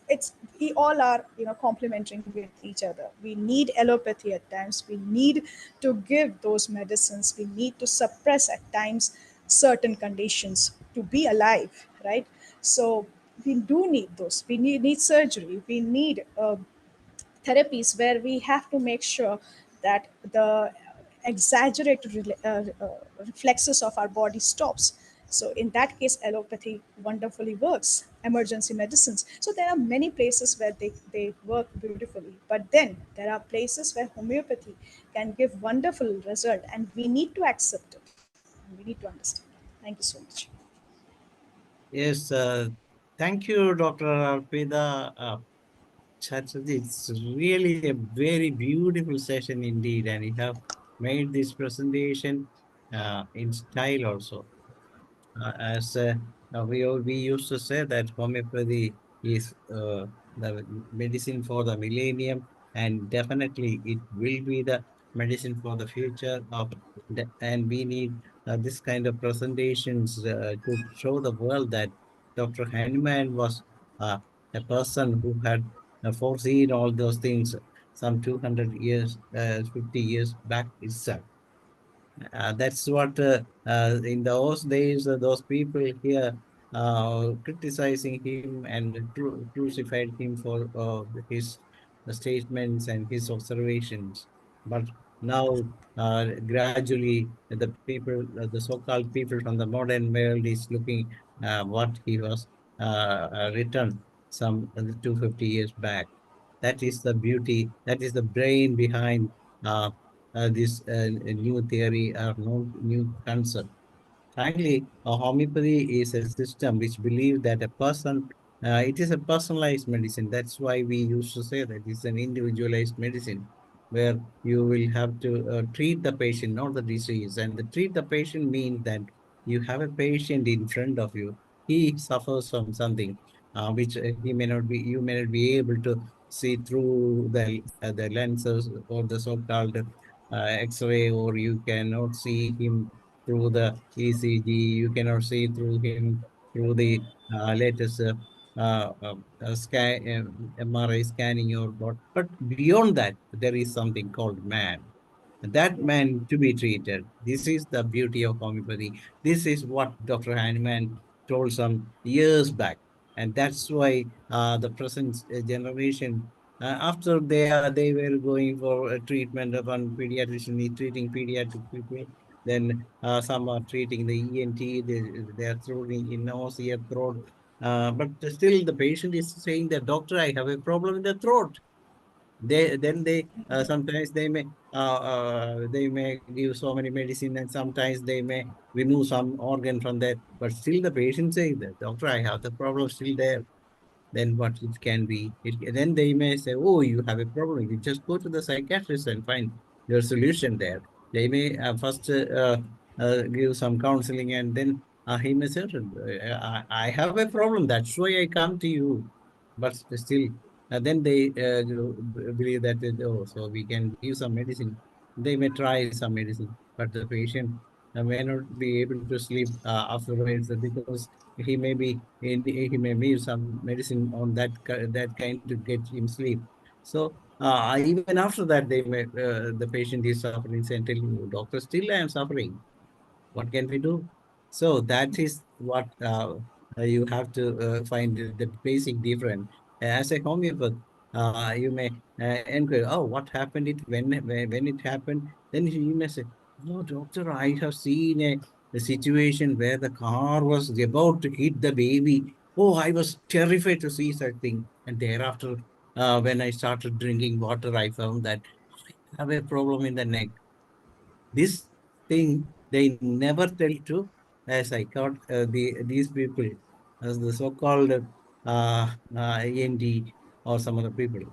we all are, complementing with each other. We need allopathy at times. We need to give those medicines. We need to suppress at times certain conditions to be alive, right? So we do need those. We need surgery. We need therapies where we have to make sure that the exaggerated reflexes of our body stops. So in that case, allopathy wonderfully works. Emergency medicines. So there are many places where they work beautifully. But then there are places where homeopathy can give wonderful result, and we need to accept it. And we need to understand. Thank you so much. Yes, thank you, Dr. Arpida. Chatterjee. It's really a very beautiful session indeed, and you have made this presentation in style also. As we used to say that homeopathy is the medicine for the millennium, and definitely it will be the medicine for the future of and we need this kind of presentations to show the world that Dr. Hahnemann was uh, a person who had foreseen all those things some 200 years, 50 years back itself. That's what in those days, those people here criticizing him and crucified him for his statements and his observations. But now, gradually, the people, the so-called people from the modern world is looking what he was written some 250 years back. That is the beauty, that is the brain behind uh, this new theory or new concept. Frankly, a homeopathy is a system which believes that a person, it is a personalized medicine. That's why we used to say that it's an individualized medicine where you will have to treat the patient, not the disease. And the treat the patient means that you have a patient in front of you. He suffers from something which he may not be, you may not be able to see through the lenses or the so-called X-ray, or you cannot see him through the ECG. You cannot see through him through the latest MRI scanning or what. But beyond that, there is something called man. That man to be treated. This is the beauty of homeopathy. This is what Dr. Hahnemann told some years back. And that's why the present generation, after they were going for a treatment of one pediatrician, treating pediatric people, then some are treating the ENT, they are throwing in nose, ear, throat. But still the patient is saying that, doctor, I have a problem in the throat. They sometimes they may give so many medicine, and sometimes they may remove some organ from that, but still the patient says that, doctor, I have the problem still there. Then what it can be, then they may say, oh, you have a problem, you just go to the psychiatrist and find your solution there. They may first give some counseling, and then he may say, I have a problem, that's why I come to you. But still, then they believe that, oh, so we can give some medicine. They may try some medicine, but the patient may not be able to sleep afterwards, because he may need some medicine on that kind to get him sleep. So even after that, the patient is suffering, and telling you, doctor, still I am suffering. What can we do? So that is what you have to find the basic difference. As a homeopath, you may inquire, oh, what happened it when it happened? Then you may say, no, doctor, I have seen a situation where the car was about to hit the baby. Oh, I was terrified to see such thing. And thereafter, when I started drinking water, I found that I have a problem in the neck. This thing they never tell to, as I thought, these people, as the so-called ENT or some other people.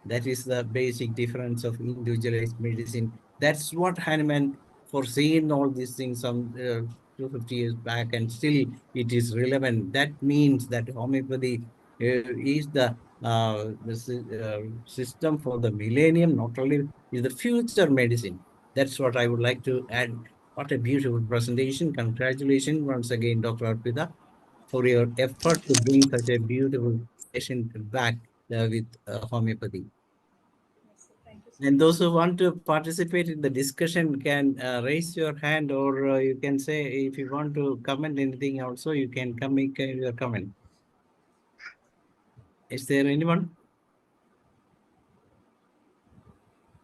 That is the basic difference of individualized medicine. That's what Hahnemann foreseen all these things some 250 years back, and still it is relevant. That means that homeopathy is the system for the millennium, not only is the future medicine. That's what I would like to add What a beautiful presentation. Congratulations once again, Dr. Arpita, for your effort to bring such a beautiful patient back with homeopathy. Thank you so And much. those who want to participate in the discussion can raise your hand, or you can say if you want to comment anything also, you can come make your comment. Is there anyone?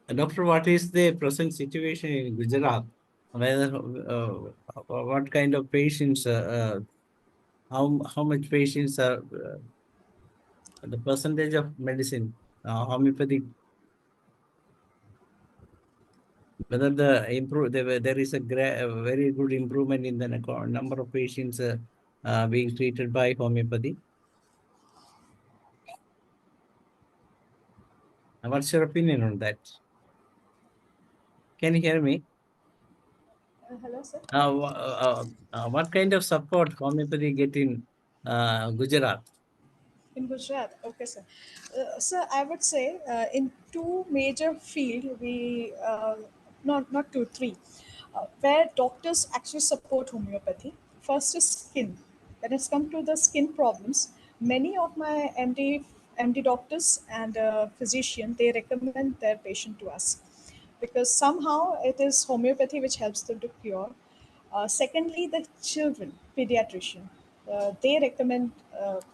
Doctor, what is the present situation in Gujarat? Whether what kind of patients, how much patients are the percentage of medicine, homeopathic, whether there is a very good improvement in the number of patients being treated by homeopathy. What's your opinion on that? Can you hear me? Hello, sir. What kind of support homeopathy get in Gujarat? In Gujarat, okay, sir. Sir, I would say in two major field, not two, three, where doctors actually support homeopathy. First is skin. When it's come to the skin problems, many of my MD doctors and physician, they recommend their patient to us because somehow it is homeopathy which helps them to cure. Secondly, the children pediatrician, they recommend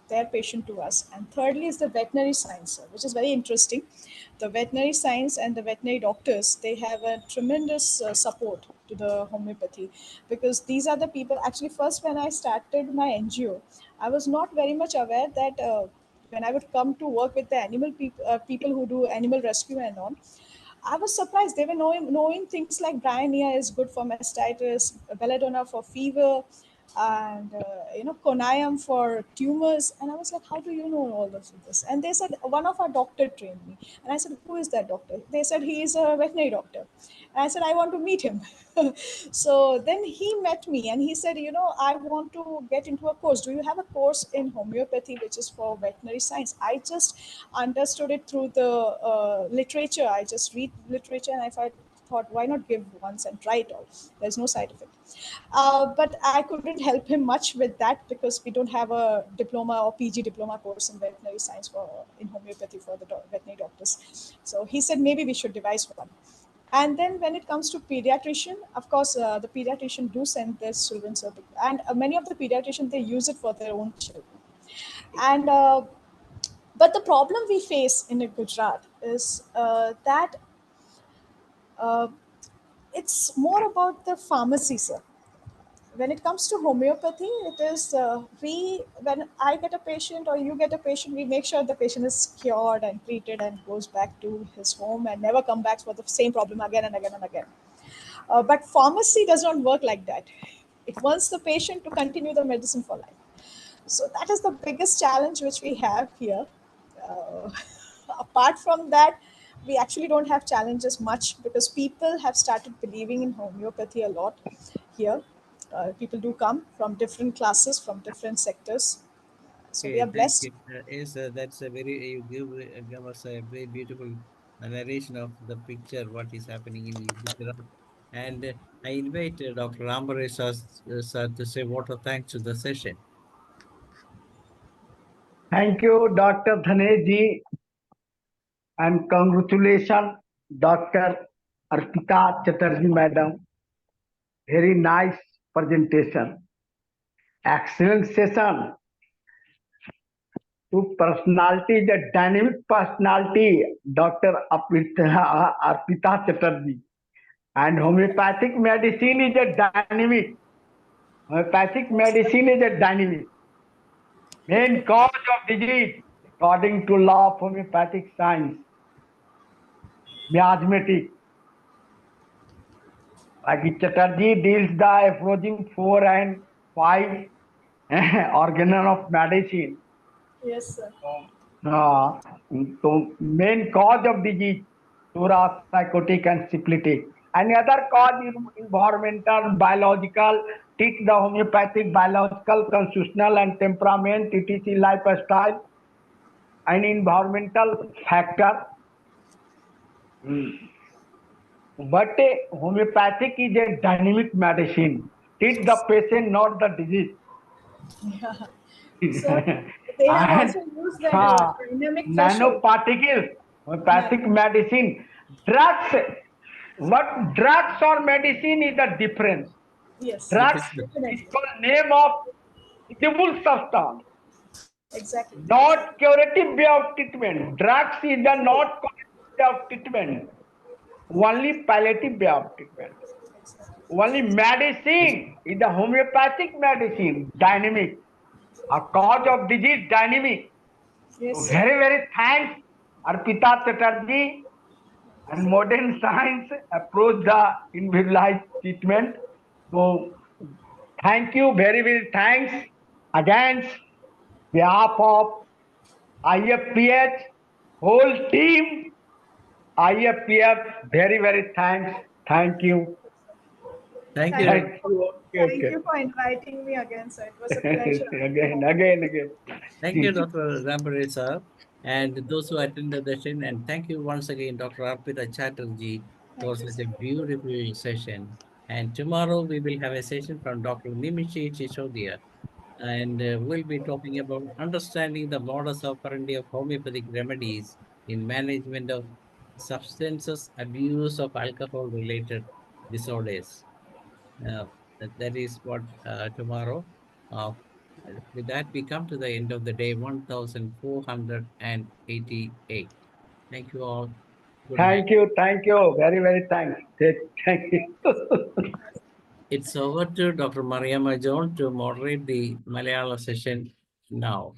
their patient to us. And thirdly is the veterinary science, which is very interesting. The veterinary science and the veterinary doctors, they have a tremendous support to the homeopathy because these are the people. Actually, first when I started my NGO, I was not very much aware that when I would come to work with the animal people who do animal rescue and all, I was surprised. They were knowing things like Bryonia is good for mastitis, belladonna for fever, and conayam for tumors. And I was like, how do you know all of this? And they said one of our doctor trained me. And I said, who is that doctor? They said he is a veterinary doctor. And I said, I want to meet him. So then he met me and he said, I want to get into a course. Do you have a course in homeopathy which is for veterinary science? I just understood it through the literature. I just read literature and thought, why not give once and try it all? There's no side effect. But I couldn't help him much with that because we don't have a diploma or PG diploma course in veterinary science in homeopathy for the veterinary doctors. So he said maybe we should devise one. And then when it comes to pediatrician, of course, the pediatrician do send their children, and many of the pediatricians, they use it for their own children. And but the problem we face in Gujarat is that uh, it's more about the pharmacy, sir. When it comes to homeopathy, it is we when I get a patient or you get a patient, we make sure the patient is cured and treated and goes back to his home and never come back for the same problem again and again and again. But pharmacy does not work like that. It wants the patient to continue the medicine for life. So that is the biggest challenge which we have here. Uh, Apart from that, we actually don't have challenges much because people have started believing in homeopathy a lot here. People do come from different classes, from different sectors. So we Okay, are thank blessed. you. Yes, that's a very, you give us a very beautiful narration of the picture, what is happening in Gujarat. And I invite Dr. Rambaresh sir to say what of thanks to the session. Thank you, Dr. Dhanesh ji, and congratulations, Dr. Arpita Chatterjee, madam. Very nice presentation. Excellent session. To personality, the dynamic personality, Dr. Arpita Chatterjee. And homeopathic medicine is a dynamic. Homeopathic medicine is a dynamic. Main cause of disease, according to law of homeopathic science, miasmatic. Like Chatterjee deals the approaching 4 and 5 organon of medicine. Yes, sir. Uh, so main cause of disease, thorax, psychotic and syphilitic. Any other cause is environmental, biological, teach the homeopathic, biological, constitutional and temperament, etc. lifestyle and environmental factor. But homeopathic is a dynamic medicine. Treat the patient, not the disease. So they have And also used that uh, dynamic threshold. nanoparticles, homeopathic medicine, drugs. What drugs or medicine is the difference? Yes, It is Drugs is definitely. called name of edible substance, Exactly. not curative way of treatment. Drugs is the not curative way of treatment, only palliative way of treatment. Only medicine is the homeopathic medicine, dynamic. A cause of disease, dynamic. So Yes. very, very thanks, Arpita Chatterjee, and modern science approach the individualized treatment. So thank you, very, very thanks against behalf of IFPH, whole team, IFPF, very, very thanks. Thank you. Thank you, Thank you. Thank Doctor. you. Okay, Thank okay. you for inviting me again, sir. It was a pleasure. Again. Thank you, Dr. Rambari sir, and those who attended the session. And thank you once again, Dr. Arpita Chatterjee, for Thank you, such sir. a beautiful session. And tomorrow we will have a session from Dr. Nimishi Chichodia, and we'll be talking about understanding the modus operandi of homeopathic remedies in management of substances abuse of alcohol-related disorders. That is what tomorrow. Uh, with that, we come to the end of the day 1488. Thank you all. Good night. Thank you. Very, very thanks. Thank you. It's over to Dr. Mariama John to moderate the Malayalam session now.